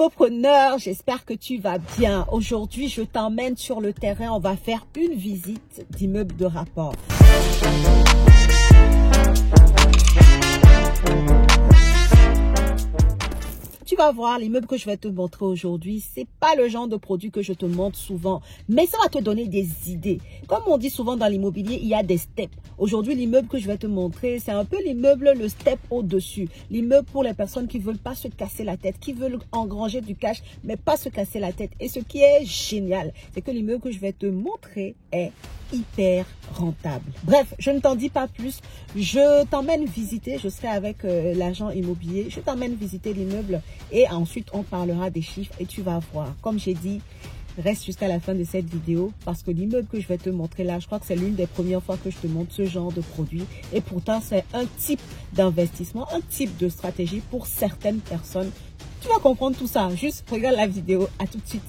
Preneur, j'espère que tu vas bien. Aujourd'hui, je t'emmène sur le terrain. On va faire une visite d'immeuble de rapport. Tu vas voir, l'immeuble que je vais te montrer aujourd'hui, c'est pas le genre de produit que je te montre souvent, mais ça va te donner des idées. Comme on dit souvent dans l'immobilier, il y a des steps. Aujourd'hui, l'immeuble que je vais te montrer, c'est un peu l'immeuble, le step au-dessus. L'immeuble pour les personnes qui veulent pas se casser la tête, qui veulent engranger du cash, mais pas se casser la tête. Et ce qui est génial, c'est que l'immeuble que je vais te montrer est hyper rentable. Bref, je ne t'en dis pas plus. Je t'emmène visiter, je serai avec l'agent immobilier. Je t'emmène visiter l'immeuble et ensuite on parlera des chiffres et tu vas voir. Comme j'ai dit, reste jusqu'à la fin de cette vidéo parce que l'immeuble que je vais te montrer là, je crois que c'est l'une des premières fois que je te montre ce genre de produit et pourtant c'est un type d'investissement, un type de stratégie pour certaines personnes. Tu vas comprendre tout ça. Juste regarde la vidéo. À tout de suite.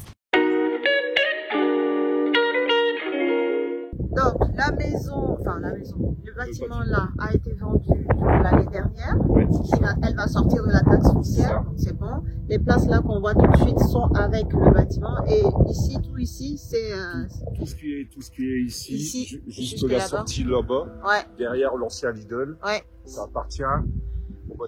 Donc, le bâtiment là a été vendu l'année dernière. Oui. Elle va sortir de la taxe foncière, donc c'est bon. Les places là qu'on voit tout de suite sont avec le bâtiment. Et ici, tout ici, c'est... Tout ce qui est ici juste jusque la là-bas. sortie là-bas, Ouais, derrière l'ancien Lidl, ouais, ça appartient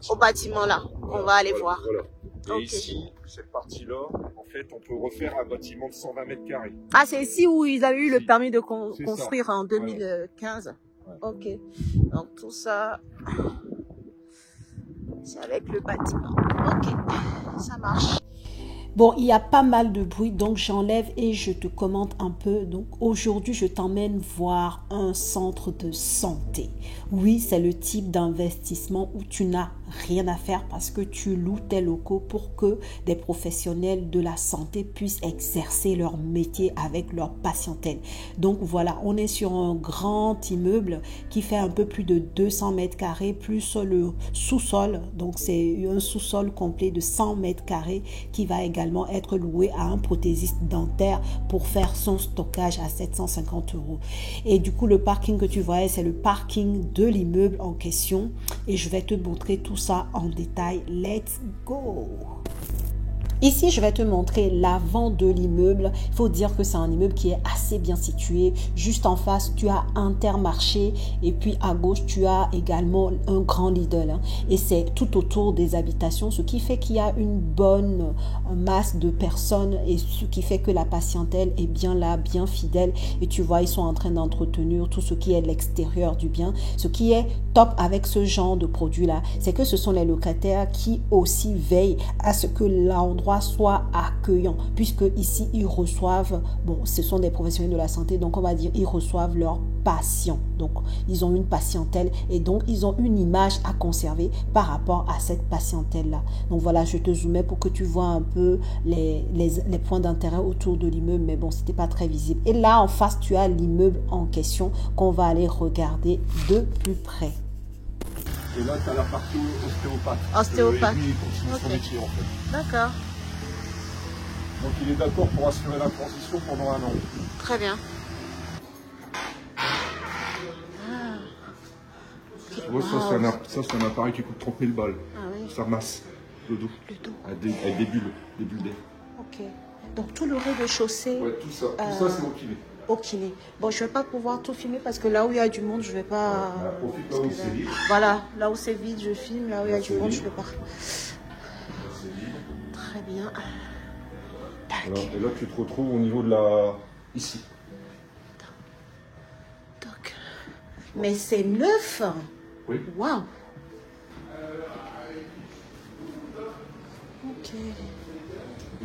au bâtiment là. On va aller voir. Voilà. Et Ok. ici, cette partie-là, en fait, on peut refaire un bâtiment de 120 mètres carrés. Ah, c'est ici où ils avaient eu le Si. permis de C'est construire ça. en 2015. Ouais. Ok. Donc tout ça, c'est avec le bâtiment. Ok, ça marche. Bon, il y a pas mal de bruit, donc j'enlève et je te commente un peu. Donc aujourd'hui, je t'emmène voir un centre de santé. Oui, c'est le type d'investissement où tu n'as rien à faire parce que tu loues tes locaux pour que des professionnels de la santé puissent exercer leur métier avec leur patientèle. Donc voilà, on est sur un grand immeuble qui fait un peu plus de 200 mètres carrés plus le sous-sol. Donc c'est un sous-sol complet de 100 mètres carrés qui va également être loué à un prothésiste dentaire pour faire son stockage à 750 €. Et du coup, le parking que tu vois, c'est le parking de l'immeuble en question. Et je vais te montrer tout ça en détail. Let's go! Ici, je vais te montrer l'avant de l'immeuble. Il faut dire que c'est un immeuble qui est assez bien situé. Juste en face, tu as Intermarché et puis à gauche, tu as également un grand Lidl. Et c'est tout autour des habitations, ce qui fait qu'il y a une bonne masse de personnes et ce qui fait que la patientèle est bien là, bien fidèle. Et tu vois, ils sont en train d'entretenir tout ce qui est l'extérieur du bien. Ce qui est top avec ce genre de produit-là, c'est que ce sont les locataires qui aussi veillent à ce que l'endroit soit accueillant, puisque ici ils reçoivent, bon, ce sont des professionnels de la santé, donc on va dire ils reçoivent leurs patients, donc ils ont une patientèle et donc ils ont une image à conserver par rapport à cette patientèle là. Donc voilà, je te zoomais pour que tu vois un peu les points d'intérêt autour de l'immeuble, mais bon, c'était pas très visible. Et là en face, tu as l'immeuble en question qu'on va aller regarder de plus près. Et là, tu as la partie ostéopathe. Ostéopathe. Lui, il continue son Ok. métier, en fait. D'accord, Donc, il est d'accord pour assurer la transition pendant 1 an. très bien. Moi, ça, c'est un appareil qui coûte 30 000 balles. Ah oui, Ça masse le dos. le dos. Avec des bulles d'air. Ok. Donc tout le rez-de-chaussée Ouais, tout ça c'est au kiné. au kiné. Bon, je vais pas pouvoir tout filmer parce que là où il y a du monde, je vais pas. Profite là où c'est vide. Voilà, là où c'est vide, je filme. Là où il y a Là, du c'est monde, vide. je peux pas. C'est vide. Très bien. Tac. Voilà. Et là, tu te retrouves au niveau de la... Ici. Toc. Mais c'est neuf. Oui. Waouh. Ok.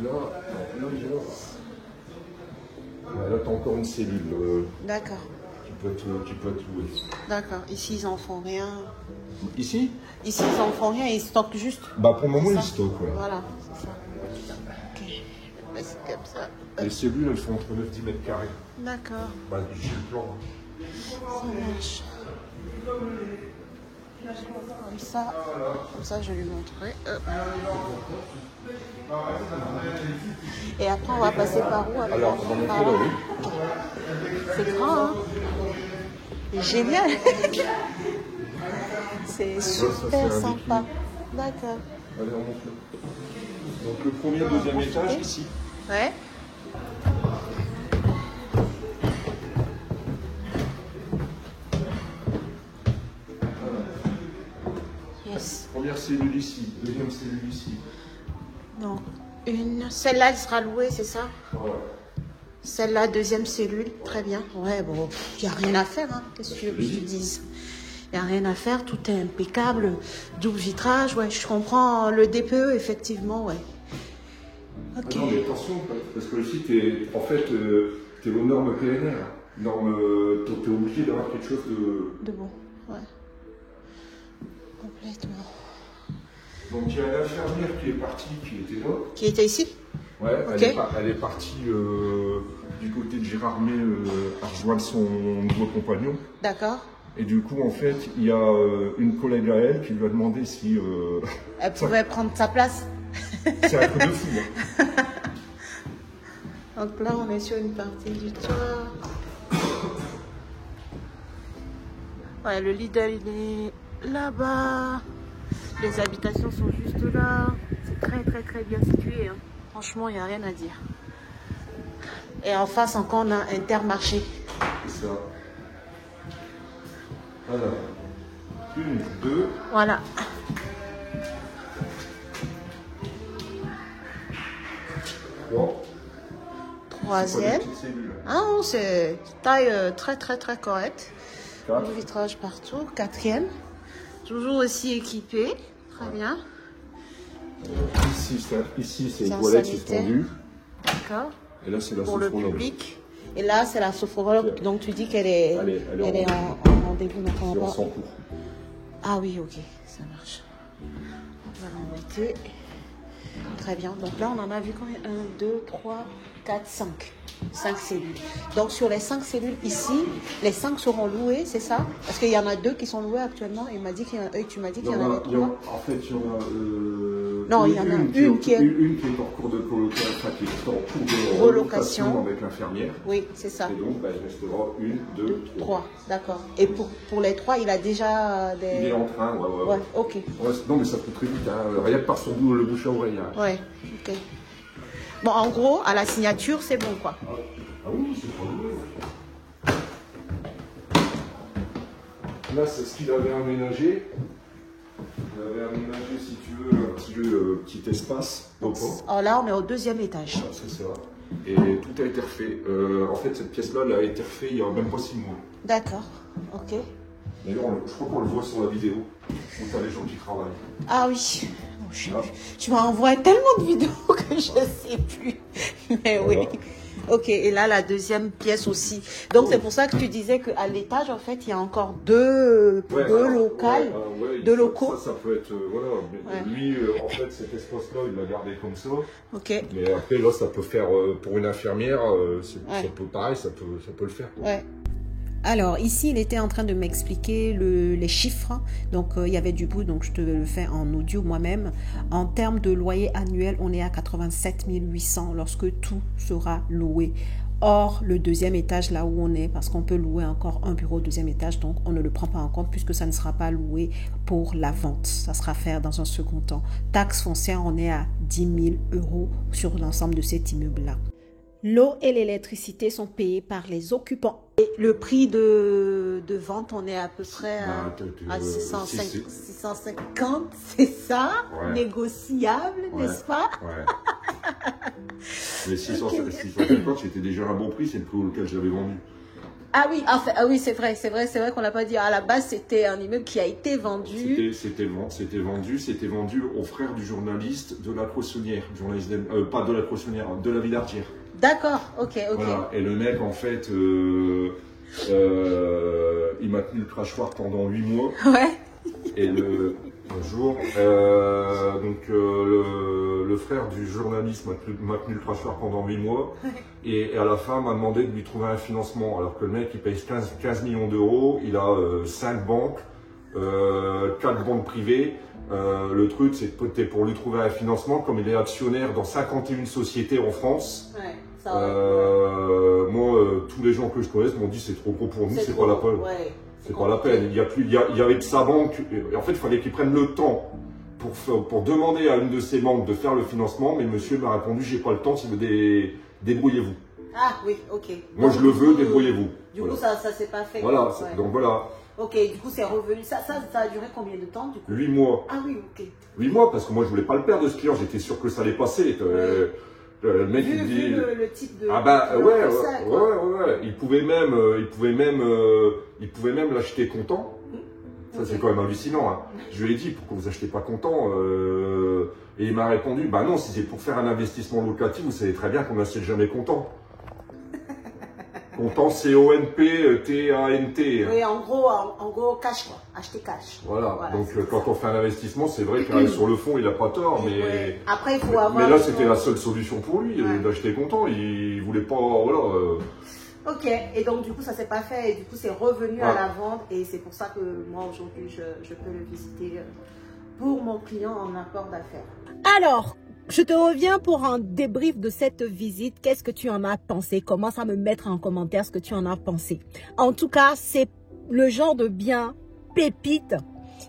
Là, tu as encore une cellule D'accord. qui peut être louée. D'accord. Ici, ils en font rien. Ici? Ici, ils en font rien. Ils stockent juste. Bah, pour le moment, C'est ils ça. stockent, ouais. Voilà. C'est ça. Ok. Mais c'est comme ça. Les cellules, elles font entre 9 et 10 mètres carrés. D'accord. Bah, j'ai le plan. Hein. Ça marche. Comme ça, je lui montrerai. Et après, on va passer par où? Alors, on va montrer Par là, là. oui. C'est grand, hein? Génial. C'est super c'est un sympa. D'accord. Allez, on monte là. Donc le premier, deuxième étage ici. Ouais. Yes. Première cellule ici, deuxième cellule ici. Donc, celle-là, elle sera louée, c'est ça? Ouais. Celle-là, deuxième cellule, très bien. Ouais, bon, il n'y a rien à faire, hein. Qu'est-ce que tu veux que je te dise? Il n'y a rien à faire, tout est impeccable. Double vitrage, ouais, je comprends le DPE, effectivement, ouais. Ok. Ah non, mais attention, parce que ici, t'es aux normes PNR. Normes, t'es obligé d'avoir quelque chose de bon, ouais. Complètement. Donc il y a l'infirmière qui est partie, qui était là. Qui était ici? Ouais, okay. Elle est partie du côté de Gérardmer à rejoindre son nouveau compagnon. D'accord. Et du coup, en fait, il y a une collègue à elle qui lui a demandé si... elle pouvait prendre sa place. C'est un truc de fou. Hein. Donc là, on est sur une partie du toit. Ouais, le Lidl, il est là-bas. Les habitations sont juste là. C'est très, très, très bien situé. Hein. Franchement, il n'y a rien à dire. Et en face, encore, on a Intermarché. C'est ça. Voilà. Une, deux. Voilà. Trois. Troisième. Ah non, c'est taille très, très, très correcte. Le vitrage partout. Quatrième. Toujours aussi équipé. Très bien. Ici c'est une toilette suspendue. D'accord. Et là, c'est la pour sophrologue. Le public. Et là, c'est la sophrologue. Donc, tu dis qu'elle est, elle est en rendez-vous. C'est en cours. Ah oui, ok. Ça marche. On va l'embêter. Très bien. Donc là, on en a vu combien? 1, 2, 3, 4, 5. 5 cellules. Donc, sur les 5 cellules ici, les 5 seront louées, c'est ça? Parce qu'il y en a 2 qui sont louées actuellement. Et tu m'as dit qu'il y en avait 3. En fait, il y en a... non, il y en a une qui est en cours de relocation avec l'infirmière. Oui, c'est ça. Et donc, il restera 1, 2, 3. D'accord. Et pour les 3, il a déjà des... Il est en train, ouais. Ok. Ouais, non, mais ça peut très vite. Hein. Rien que par son bout, le bouche à oreille. Hein. Ouais, ok. Bon, en gros, à la signature, c'est bon, quoi. Ah oui, c'est pas lourd. Là, c'est ce qu'il avait aménagé. Il avait aménagé, si tu veux, un petit espace. Alors là, on est au 2e étage. Ah, c'est ça. Et tout a été refait. En fait, cette pièce-là, elle a été refaite il n'y a même pas 6 mois. D'accord, ok. D'ailleurs, je crois qu'on le voit sur la vidéo, où tu as les gens qui travaillent. Ah oui. Tu m'as envoyé tellement de vidéos que je ne sais plus. Mais voilà. Oui. Ok, et là, la 2e pièce aussi. Donc, c'est pour ça que tu disais qu'à l'étage, en fait, il y a encore deux locales, deux locaux. Ça peut être, voilà. Mais lui, en fait, cet espace-là, il l'a gardé comme ça. Ok. Mais après, là, ça peut faire, pour une infirmière, ça peut, pareil, ça peut le faire. Ouais. Alors, ici, il était en train de m'expliquer les chiffres. Donc, il y avait du bruit, donc je te le fais en audio moi-même. En termes de loyer annuel, on est à 87 800 lorsque tout sera loué. Or, le 2e étage, là où on est, parce qu'on peut louer encore un bureau au 2e étage, donc on ne le prend pas en compte puisque ça ne sera pas loué pour la vente. Ça sera fait dans un second temps. Taxe foncière, on est à 10 000 € sur l'ensemble de cet immeuble-là. L'eau et l'électricité sont payées par les occupants. Et le prix de vente, on est à peu près à 650, c'est ça? Ouais. Négociable, n'est-ce pas? Ouais. Mais 650, c'était déjà un bon prix, c'est le prix auquel je l'avais vendu. Ah oui, c'est vrai qu'on l'a pas dit. À la base, c'était un immeuble qui a été vendu. C'était vendu aux frères du journaliste de la Croissonnière, pas de la Croissonnière, de la Villardière. D'accord, ok. Voilà. Et le mec, en fait, il m'a tenu le crachoir pendant 8 mois. Ouais. Et un jour, le frère du journaliste m'a tenu le crachoir pendant 8 mois. Et à la fin, m'a demandé de lui trouver un financement. Alors que le mec, il paye 15 millions d'euros, il a 5 banques, 4 banques privées. Le truc, c'est que pour lui trouver un financement, comme il est actionnaire dans 51 sociétés en France. Ouais. Moi, tous les gens que je connaisse m'ont dit c'est trop gros pour nous, c'est pas la peine. Ouais, c'est pas la peine. Il y avait que sa banque. Et en fait, il fallait qu'il prenne le temps pour demander à une de ses banques de faire le financement, mais monsieur m'a répondu, j'ai pas le temps, si vous débrouillez-vous. Ah oui, ok. Moi, donc, je le veux, débrouillez-vous. Du coup, ça s'est pas fait. Voilà, ouais. Donc voilà. Ok, du coup, c'est revenu. Ça a duré combien de temps, du coup? 8 mois. Ah oui, ok. 8 mois, parce que moi, je voulais pas le perdre, ce client, j'étais sûr que ça allait passer. Le mec, il dit... le type de... Ah bah, ouais. Il pouvait même l'acheter comptant. Ça, c'est quand même hallucinant. Hein. Je lui ai dit, pourquoi vous achetez pas comptant et il m'a répondu, bah non, si c'est pour faire un investissement locatif, vous savez très bien qu'on n'achète jamais comptant. Comptant, C-O-N-P-T-A-N-T. Oui, en gros, cash, quoi. Acheter cash. Voilà. Donc, quand on fait un investissement, c'est vrai que sur le fond, il n'a pas tort, mais... Ouais. Après, il faut avoir... Mais là, c'était la seule solution pour lui, d'acheter comptant. Il voulait pas... Voilà. Ok, et donc du coup ça s'est pas fait et du coup c'est revenu à la vente et c'est pour ça que moi aujourd'hui je peux le visiter pour mon client en apport d'affaires. Alors, je te reviens pour un débrief de cette visite. Qu'est-ce que tu en as pensé? Commence à me mettre en commentaire ce que tu en as pensé. En tout cas, c'est le genre de bien pépite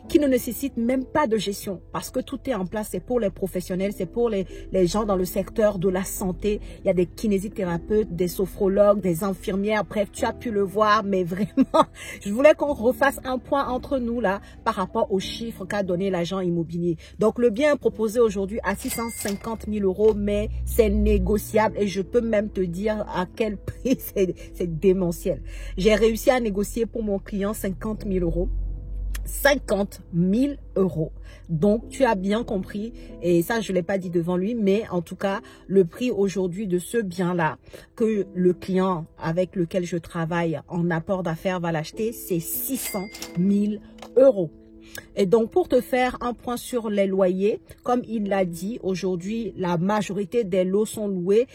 qui ne nécessite même pas de gestion parce que tout est en place. C'est pour les professionnels, c'est pour les gens dans le secteur de la santé. Il y a des kinésithérapeutes, des sophrologues, des infirmières. Bref, tu as pu le voir, mais vraiment, je voulais qu'on refasse un point entre nous là par rapport aux chiffres qu'a donné l'agent immobilier. Donc, le bien est proposé aujourd'hui à 650 000 €, mais c'est négociable et je peux même te dire à quel prix c'est démentiel. J'ai réussi à négocier pour mon client 50 000 €. 50 000 €. Donc, tu as bien compris, et ça, je ne l'ai pas dit devant lui, mais en tout cas, le prix aujourd'hui de ce bien-là, que le client avec lequel je travaille en apport d'affaires va l'acheter, c'est 600 000 €. Et donc, pour te faire un point sur les loyers, comme il l'a dit, aujourd'hui, la majorité des lots sont loués.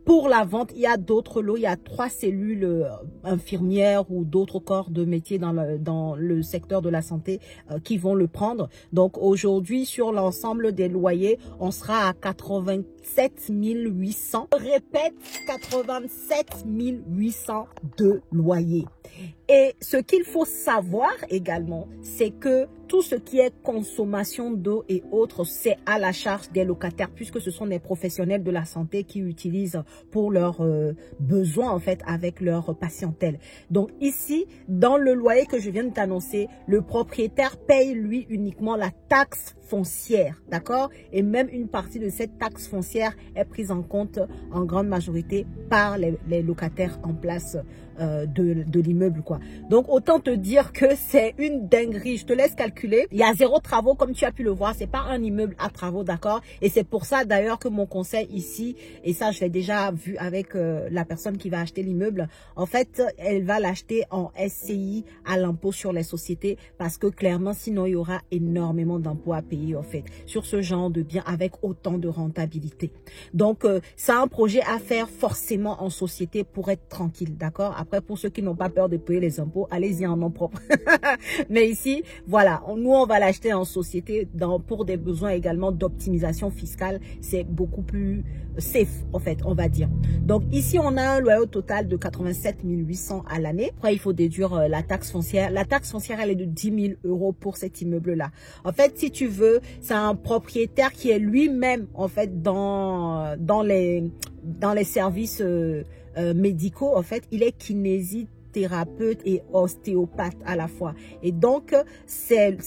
Pour la vente, il y a d'autres lots, il y a 3 cellules infirmières ou d'autres corps de métier dans le secteur de la santé qui vont le prendre. Donc aujourd'hui, sur l'ensemble des loyers, on sera à 87 800. Je répète, 87 800 de loyers. Et ce qu'il faut savoir également, c'est que tout ce qui est consommation d'eau et autres, c'est à la charge des locataires puisque ce sont des professionnels de la santé qui utilisent pour leurs besoins en fait avec leur patientèle. Donc ici, dans le loyer que je viens de t'annoncer, le propriétaire paye lui uniquement la taxe foncière, d'accord? Et même une partie de cette taxe foncière est prise en compte en grande majorité par les locataires en place de l'immeuble, quoi. Donc, autant te dire que c'est une dinguerie. Je te laisse calculer. Il y a 0 travaux, comme tu as pu le voir. C'est pas un immeuble à travaux, d'accord? Et c'est pour ça, d'ailleurs, que mon conseil ici, et ça, je l'ai déjà vu avec la personne qui va acheter l'immeuble. En fait, elle va l'acheter en SCI à l'impôt sur les sociétés parce que clairement, sinon, il y aura énormément d'impôts à payer, en fait, sur ce genre de bien avec autant de rentabilité. Donc, c'est un projet à faire forcément en société pour être tranquille, d'accord? Après, pour ceux qui n'ont pas peur de payer les impôts, allez-y en nom propre. Mais ici, voilà, nous, on va l'acheter en société pour des besoins également d'optimisation fiscale. C'est beaucoup plus safe, en fait, on va dire. Donc, ici, on a un loyer total de 87 800 à l'année. Après, il faut déduire la taxe foncière. La taxe foncière, elle est de 10 000 € pour cet immeuble-là. En fait, si tu veux, c'est un propriétaire qui est lui-même, en fait, dans les services médicaux, en fait, il est kinésithérapeute et ostéopathe à la fois. Et donc, c'est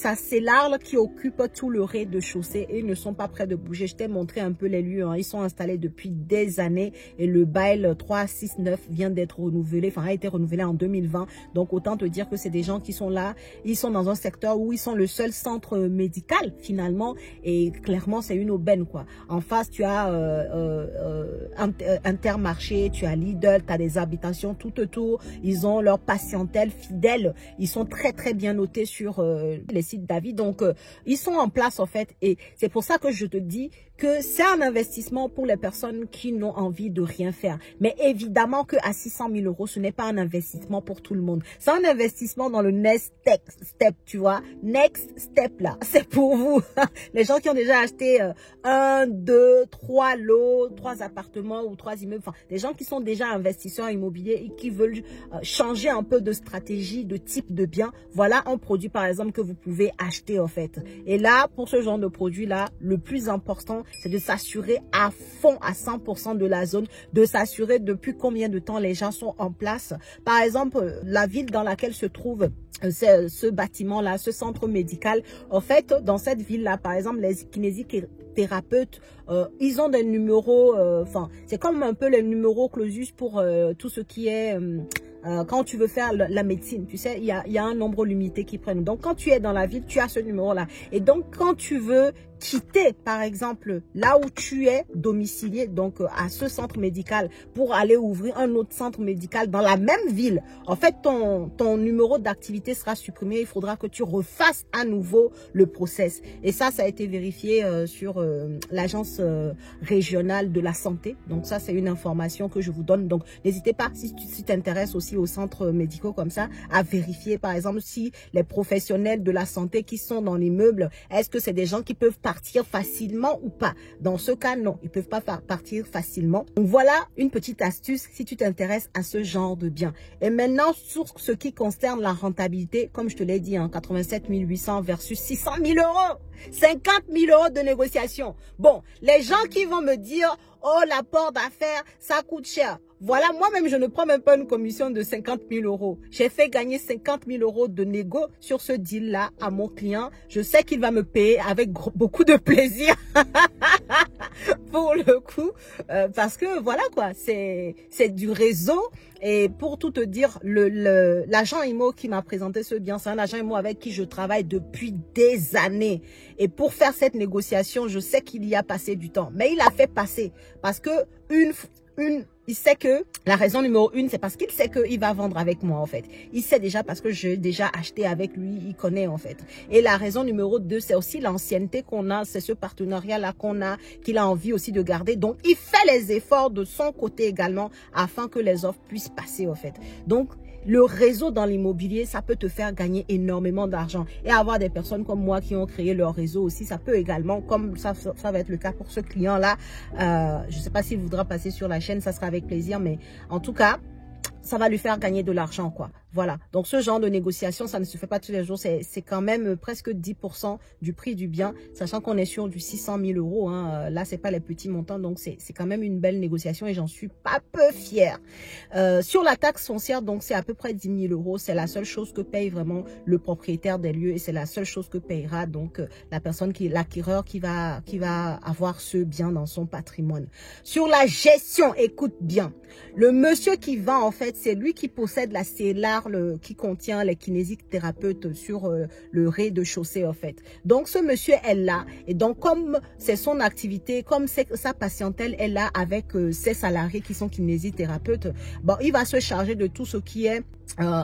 l'arbre qui occupe tout le rez-de-chaussée et ils ne sont pas prêts de bouger. Je t'ai montré un peu les lieux. Hein. Ils sont installés depuis des années et le bail 369 vient d'être renouvelé, enfin a été renouvelé en 2020. Donc, autant te dire que c'est des gens qui sont là. Ils sont dans un secteur où ils sont le seul centre médical finalement et clairement, c'est une aubaine, quoi. En face, tu as Intermarché, tu as Lidl, tu as des habitations tout autour. Ils ont leur patientèle fidèle. Ils sont très, très bien notés sur les sites d'avis. Donc, ils sont en place, en fait. Et c'est pour ça que je te dis que c'est un investissement pour les personnes qui n'ont envie de rien faire. Mais évidemment qu'à 600 000 euros, ce n'est pas un investissement pour tout le monde. C'est un investissement dans le next step, tu vois. Next step là, c'est pour vous. Les gens qui ont déjà acheté 1, 2, 3 lots, 3 appartements ou 3 immeubles. Enfin, des gens qui sont déjà investisseurs immobiliers et qui veulent changer un peu de stratégie, de type de bien. Voilà un produit par exemple que vous pouvez acheter en fait. Et là, pour ce genre de produit là, le plus important, c'est de s'assurer à fond, à 100% de la zone, de s'assurer depuis combien de temps les gens sont en place. Par exemple, la ville dans laquelle se trouve ce bâtiment-là, ce centre médical, en fait, dans cette ville-là, par exemple, les kinésithérapeutes, ils ont des numéros, enfin, c'est comme un peu les numéros clausus pour tout ce qui est... quand tu veux faire la médecine, tu sais, il y a un nombre limité qui prennent. Donc, quand tu es dans la ville, tu as ce numéro-là. Et donc, quand tu veux quitter, par exemple, là où tu es domicilié, donc à ce centre médical, pour aller ouvrir un autre centre médical dans la même ville, en fait, ton numéro d'activité sera supprimé. Il faudra que tu refasses à nouveau le process. Et ça a été vérifié sur l'agence régionale de la santé. Donc, ça, c'est une information que je vous donne. Donc, n'hésitez pas, si tu t'intéresses aussi aux centres médicaux comme ça, à vérifier, par exemple, si les professionnels de la santé qui sont dans l'immeuble, est-ce que c'est des gens qui peuvent partir facilement ou pas? Dans ce cas, non, ils peuvent pas partir facilement. Donc voilà une petite astuce si tu t'intéresses à ce genre de bien. Et maintenant, sur ce qui concerne la rentabilité, comme je te l'ai dit, 87 800 versus 600 000 euros. 50 000 euros de négociation. Bon, les gens qui vont me dire, oh, l'apport d'affaires, ça coûte cher. Voilà, moi-même, je ne prends même pas une commission de 50 000 euros. J'ai fait gagner 50 000 euros de négo sur ce deal-là à mon client. Je sais qu'il va me payer avec beaucoup de plaisir pour le coup. Parce que voilà quoi, c'est du réseau. Et pour tout te dire, l'agent IMO qui m'a présenté ce bien, c'est un agent IMO avec qui je travaille depuis des années. Et pour faire cette négociation, je sais qu'il y a passé du temps. Mais il a fait passer parce que il sait que la raison numéro 1, c'est parce qu'il sait qu'il va vendre avec moi en fait. Il sait déjà parce que j'ai déjà acheté avec lui, il connaît en fait. Et la raison numéro 2, c'est aussi l'ancienneté qu'on a, c'est ce partenariat-là qu'on a, qu'il a envie aussi de garder. Donc, il fait les efforts de son côté également afin que les offres puissent passer en fait. Donc, le réseau dans l'immobilier, ça peut te faire gagner énormément d'argent. Et avoir des personnes comme moi qui ont créé leur réseau aussi, ça peut également, comme ça va être le cas pour ce client-là. Je ne sais pas s'il voudra passer sur la chaîne, ça sera avec plaisir. Mais en tout cas, ça va lui faire gagner de l'argent, quoi. Voilà. Donc, ce genre de négociation, ça ne se fait pas tous les jours. C'est quand même presque 10% du prix du bien, sachant qu'on est sur du 600 000 euros. Hein. Là, c'est pas les petits montants. Donc, c'est quand même une belle négociation et j'en suis pas peu fière. Sur la taxe foncière, donc, c'est à peu près 10 000 euros. C'est la seule chose que paye vraiment le propriétaire des lieux et c'est la seule chose que payera donc la personne l'acquéreur qui va avoir ce bien dans son patrimoine. Sur la gestion, écoute bien. Le monsieur qui vend, en fait, c'est lui qui possède la CELAR qui contient les kinésithérapeutes sur le rez-de-chaussée en fait. Donc ce monsieur est là et donc comme c'est son activité, comme c'est sa patientèle est là avec ses salariés qui sont kinésithérapeutes, bon il va se charger de tout ce qui est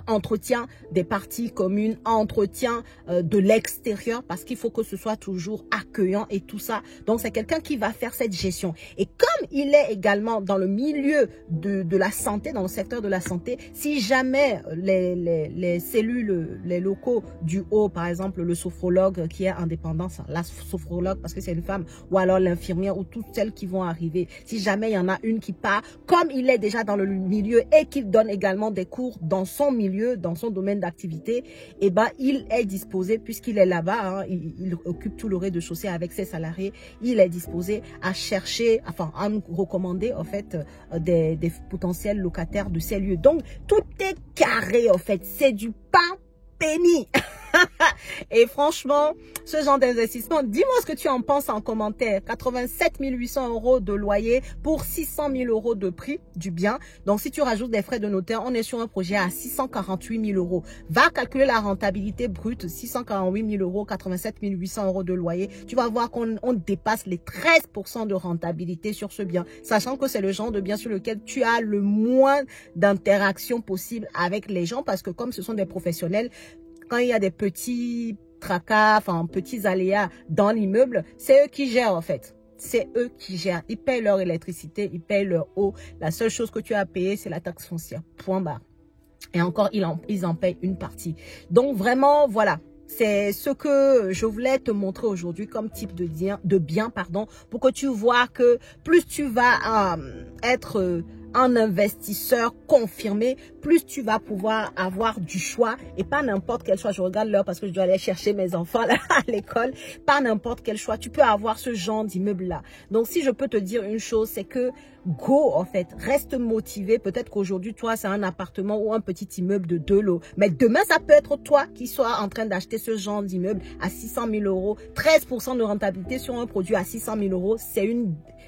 entretien des parties communes, entretien de l'extérieur parce qu'il faut que ce soit toujours accueillant et tout ça. Donc c'est quelqu'un qui va faire cette gestion. Et comme il est également dans le milieu de la santé, dans le secteur de la santé, si jamais les cellules, les locaux du haut, par exemple le sophrologue qui est indépendant, la sophrologue parce que c'est une femme, ou alors l'infirmière ou toutes celles qui vont arriver, si jamais il y en a une qui part, comme il est déjà dans le milieu et qu'il donne également des cours dans son milieu, dans son domaine d'activité, et ben il est disposé, puisqu'il est là-bas, hein, il occupe tout le rez-de-chaussée avec ses salariés, il est disposé à chercher, enfin à nous recommander en fait des potentiels locataires de ces lieux. Donc tout est carré en fait, c'est du pain béni. Et franchement, ce genre d'investissement, dis-moi ce que tu en penses en commentaire. 87 800 euros de loyer pour 600 000 euros de prix du bien. Donc, si tu rajoutes des frais de notaire, on est sur un projet à 648 000 euros. Va calculer la rentabilité brute, 648 000 euros, 87 800 euros de loyer. Tu vas voir qu'on dépasse les 13% de rentabilité sur ce bien, sachant que c'est le genre de bien sur lequel tu as le moins d'interaction possible avec les gens parce que comme ce sont des professionnels, quand il y a des petits tracas, enfin petits aléas dans l'immeuble, c'est eux qui gèrent en fait. c'est eux qui gèrent. Ils payent leur électricité, ils payent leur eau. La seule chose que tu as à payer, c'est la taxe foncière. Point barre. Et encore, ils en payent une partie. Donc vraiment, voilà. C'est ce que je voulais te montrer aujourd'hui comme type de bien, pour que tu vois que plus tu vas être un investisseur confirmé, plus tu vas pouvoir avoir du choix et pas n'importe quel choix. Je regarde l'heure parce que je dois aller chercher mes enfants là, à l'école. Pas n'importe quel choix. Tu peux avoir ce genre d'immeuble là. Donc si je peux te dire une chose, c'est que go en fait, reste motivé. Peut-être qu'aujourd'hui, toi, c'est un appartement ou un petit immeuble de 2 lots. Mais demain, ça peut être toi qui sois en train d'acheter ce genre d'immeuble à 600 000 euros. 13% de rentabilité sur un produit à 600 000 euros,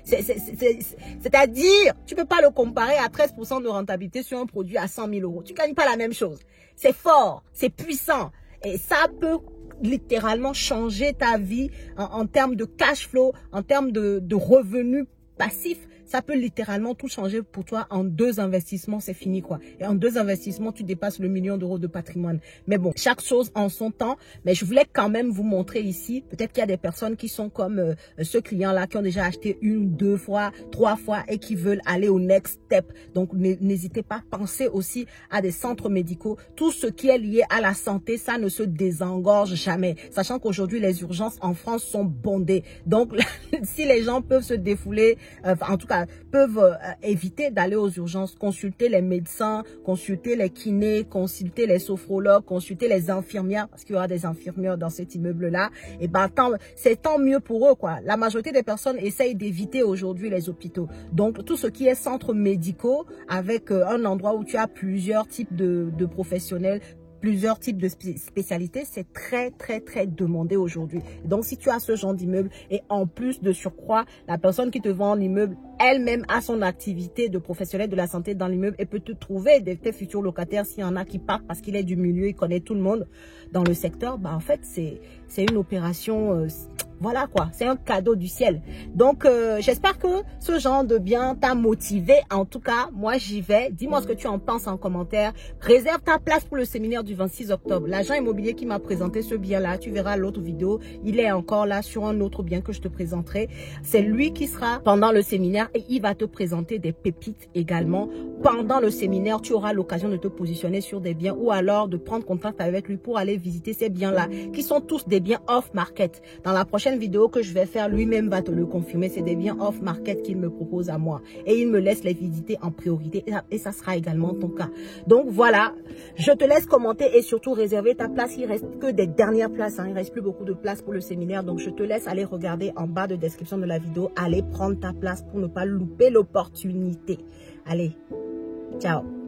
c'est-à-dire, tu peux pas le comparer à 13% de rentabilité sur un produit à 100 000 euros. Tu gagnes pas la même chose. C'est fort, c'est puissant. Et ça peut littéralement changer ta vie en termes de cash flow, en termes de revenus passifs. Ça peut littéralement tout changer pour toi en 2 investissements, c'est fini quoi. Et en 2 investissements, tu dépasses le 1 million d'euros de patrimoine. Mais bon, chaque chose en son temps. Mais je voulais quand même vous montrer ici. Peut-être qu'il y a des personnes qui sont comme ce client-là, qui ont déjà acheté 1, 2 fois, 3 fois et qui veulent aller au next step. Donc, n'hésitez pas. Pensez aussi à des centres médicaux. Tout ce qui est lié à la santé, ça ne se désengorge jamais. Sachant qu'aujourd'hui, les urgences en France sont bondées. Donc, si les gens peuvent se défouler, en tout cas, peuvent éviter d'aller aux urgences, consulter les médecins, consulter les kinés, consulter les sophrologues, consulter les infirmières, parce qu'il y aura des infirmières dans cet immeuble-là, et ben c'est tant mieux pour eux, quoi. La majorité des personnes essayent d'éviter aujourd'hui les hôpitaux. Donc, tout ce qui est centres médicaux, avec un endroit où tu as plusieurs types de professionnels, plusieurs types de spécialités, c'est très, très, très demandé aujourd'hui. Donc, si tu as ce genre d'immeuble et en plus de surcroît, la personne qui te vend l'immeuble elle-même a son activité de professionnel de la santé dans l'immeuble et peut te trouver tes futurs locataires s'il y en a qui partent parce qu'il est du milieu, il connaît tout le monde dans le secteur, bah en fait, c'est une opération... voilà quoi, c'est un cadeau du ciel. Donc, j'espère que ce genre de bien t'a motivé. En tout cas, moi, j'y vais. Dis-moi ce que tu en penses en commentaire. Réserve ta place pour le séminaire du 26 octobre. L'agent immobilier qui m'a présenté ce bien-là, tu verras l'autre vidéo, il est encore là sur un autre bien que je te présenterai. C'est lui qui sera pendant le séminaire et il va te présenter des pépites également. Pendant le séminaire, tu auras l'occasion de te positionner sur des biens ou alors de prendre contact avec lui pour aller visiter ces biens-là qui sont tous des biens off-market. Dans la prochaine vidéo que je vais faire, lui-même va te le confirmer. C'est des biens off-market qu'il me propose à moi. Et il me laisse les visiter en priorité. Et ça sera également ton cas. Donc voilà, je te laisse commenter et surtout réserver ta place. Il reste que des dernières places. Il ne reste plus beaucoup de places pour le séminaire. Donc je te laisse aller regarder en bas de description de la vidéo. Allez prendre ta place pour ne pas louper l'opportunité. Allez, ciao.